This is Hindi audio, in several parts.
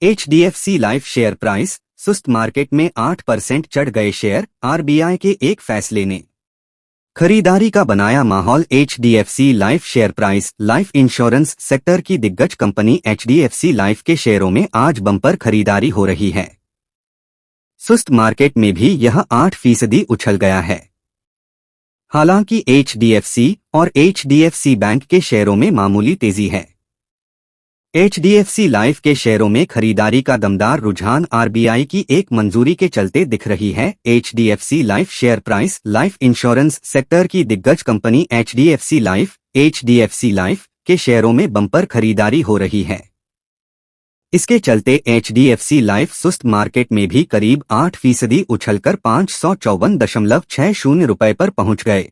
HDFC लाइफ शेयर प्राइस सुस्त, मार्केट में 8% चढ़ गए शेयर, RBI के एक फैसले ने खरीदारी का बनाया माहौल। HDFC life share price. Life insurance sector की दिग्गज कंपनी HDFC लाइफ के शेयरों में आज बम्पर खरीदारी हो रही है। सुस्त मार्केट में भी यह 8% उछल गया है। हालांकि HDFC और HDFC बैंक के शेयरों में मामूली तेजी है। HDFC लाइफ के शेयरों में खरीदारी का दमदार रुझान RBI की एक मंजूरी के चलते दिख रही है। HDFC life share price. Life insurance sector की दिग्गज कंपनी HDFC लाइफ के शेयरों में बम्पर खरीदारी हो रही है। इसके चलते HDFC लाइफ सुस्त मार्केट में भी करीब 8% उछलकर 554.60 रुपए पर पहुंच गए।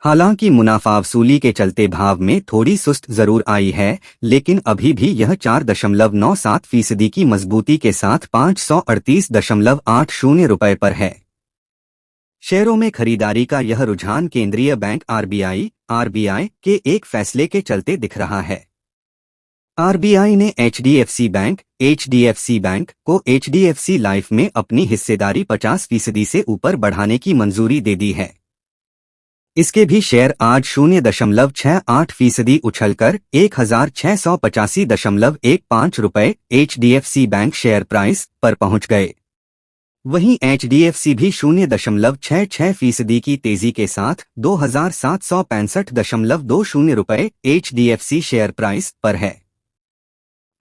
हालांकि मुनाफा वसूली के चलते भाव में थोड़ी सुस्त जरूर आई है, लेकिन अभी भी यह 4.97% की मजबूती के साथ 538.80 रुपए पर है। शेयरों में खरीदारी का यह रुझान केंद्रीय बैंक RBI के एक फैसले के चलते दिख रहा है। RBI ने HDFC बैंक को HDFC लाइफ में अपनी हिस्सेदारी 50% से ऊपर बढ़ाने की मंजूरी दे दी है। इसके भी शेयर आज 0.68% उछलकर 1685.15 रुपए HDFC बैंक शेयर प्राइस पर पहुंच गए। वहीं HDFC भी 0.66% की तेजी के साथ 2765.20 रुपए HDFC शेयर प्राइस पर है।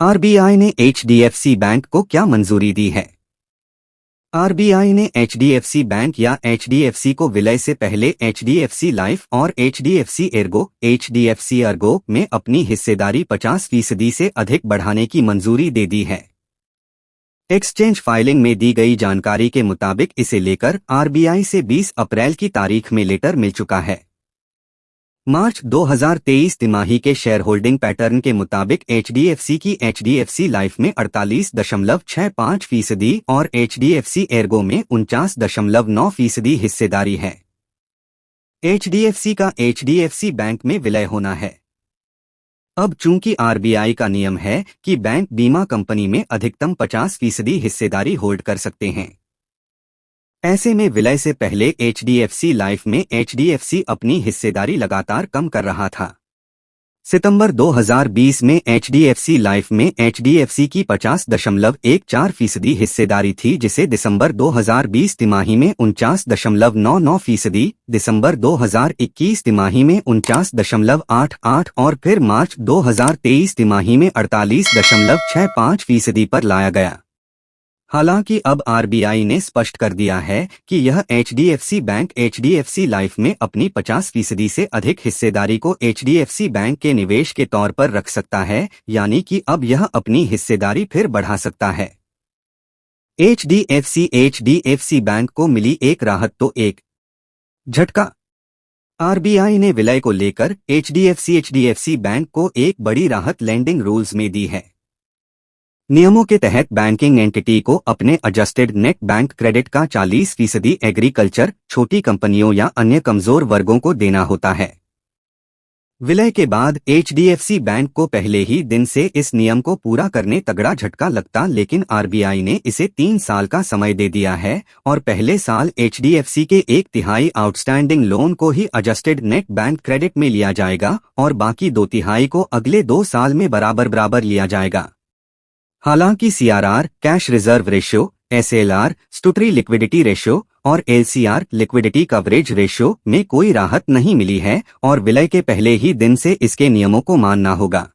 RBI ने HDFC बैंक को क्या मंजूरी दी है? RBI ने HDFC बैंक या HDFC को विलय से पहले HDFC लाइफ और HDFC एर्गो में अपनी हिस्सेदारी 50% से अधिक बढ़ाने की मंजूरी दे दी है। एक्सचेंज फाइलिंग में दी गई जानकारी के मुताबिक इसे लेकर RBI से 20 अप्रैल की तारीख में लेटर मिल चुका है। मार्च 2023 तिमाही के शेयर होल्डिंग पैटर्न के मुताबिक HDFC की HDFC लाइफ में 48.65% और HDFC एर्गो में 49.9% हिस्सेदारी है। HDFC का HDFC बैंक में विलय होना है। अब चूंकि RBI का नियम है कि बैंक बीमा कंपनी में अधिकतम 50% हिस्सेदारी होल्ड कर सकते हैं, ऐसे में विलय से पहले HDFC लाइफ में HDFC अपनी हिस्सेदारी लगातार कम कर रहा था। सितंबर 2020 में HDFC लाइफ में HDFC की 50.14% हिस्सेदारी थी, जिसे दिसंबर 2020 तिमाही में 49.99%, दिसंबर 2021 तिमाही में 49.88 और फिर मार्च 2023 तिमाही में 48.65% पर लाया गया। हालांकि अब RBI ने स्पष्ट कर दिया है कि यह HDFC बैंक HDFC लाइफ में अपनी 50% से अधिक हिस्सेदारी को HDFC बैंक के निवेश के तौर पर रख सकता है, यानी कि अब यह अपनी हिस्सेदारी फिर बढ़ा सकता है। HDFC बैंक को मिली एक राहत तो एक झटका। RBI ने विलय को लेकर HDFC बैंक को एक बड़ी राहत लेंडिंग रूल्स में दी है। नियमों के तहत बैंकिंग एंटिटी को अपने एडजस्टेड नेट बैंक क्रेडिट का 40% एग्रीकल्चर, छोटी कंपनियों या अन्य कमजोर वर्गों को देना होता है। विलय के बाद HDFC बैंक को पहले ही दिन से इस नियम को पूरा करने तगड़ा झटका लगता, लेकिन RBI ने इसे 3 साल का समय दे दिया है और पहले साल HDFC के 1/3 आउटस्टैंडिंग लोन को ही एडजस्टेड नेट बैंक क्रेडिट में लिया जाएगा और बाकी 2/3 को अगले 2 साल में बराबर लिया जाएगा। हालांकि CRR, cash reserve ratio, SLR, statutory liquidity ratio और LCR, लिक्विडिटी कवरेज रेशियो में कोई राहत नहीं मिली है और विलय के पहले ही दिन से इसके नियमों को मानना होगा।